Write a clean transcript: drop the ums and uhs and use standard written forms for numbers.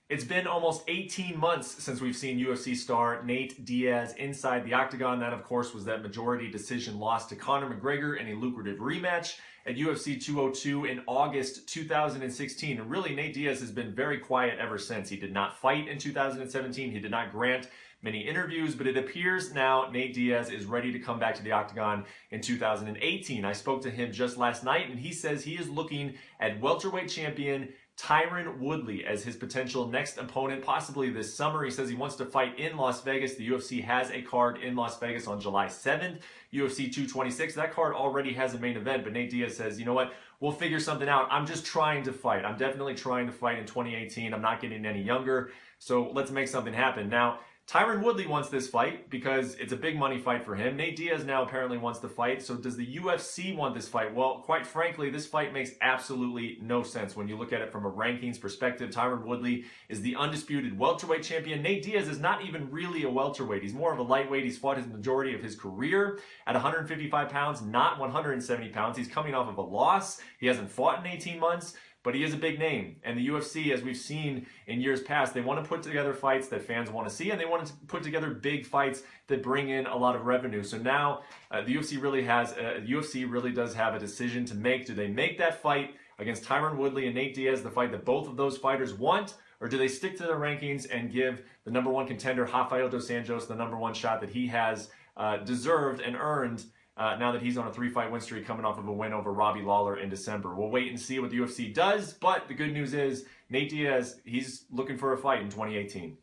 It's been almost 18 months since we've seen UFC star Nate Diaz inside the octagon. That, of course, was that majority decision loss to Conor McGregor in a lucrative rematch at UFC 202 in August 2016. And really, Nate Diaz has been very quiet ever since. He did not fight in 2017. He did not grant many interviews, but it appears now Nate Diaz is ready to come back to the octagon in 2018. I spoke to him just last night, and he says he is looking at welterweight champion Tyron Woodley as his potential next opponent, possibly this summer. He says he wants to fight in Las Vegas. The UFC has a card in Las Vegas on July 7th, UFC 226. That card already has a main event, but Nate Diaz says, you know what, we'll figure something out. I'm just trying to fight. I'm definitely trying to fight in 2018. I'm not getting any younger, so let's make something happen. Now, Tyron Woodley wants this fight because it's a big money fight for him. Nate Diaz now apparently wants the fight. So does the UFC want this fight? Well, quite frankly, this fight makes absolutely no sense when you look at it from a rankings perspective. Tyron Woodley is the undisputed welterweight champion. Nate Diaz is not even really a welterweight. He's more of a lightweight. He's fought his majority of his career at 155 pounds, not 170 pounds. He's coming off of a loss. He hasn't fought in 18 months. But he is a big name, and the UFC, as we've seen in years past, they want to put together fights that fans want to see, and they want to put together big fights that bring in a lot of revenue. So now the UFC really does have a decision to make. Do they make that fight against Tyron Woodley and Nate Diaz, the fight that both of those fighters want, or do they stick to their rankings and give the number one contender, Rafael dos Anjos, the number one shot that he has deserved and earned now that he's on a 3-fight win streak coming off of a win over Robbie Lawler in December? We'll wait and see what the UFC does, but the good news is Nate Diaz, he's looking for a fight in 2018.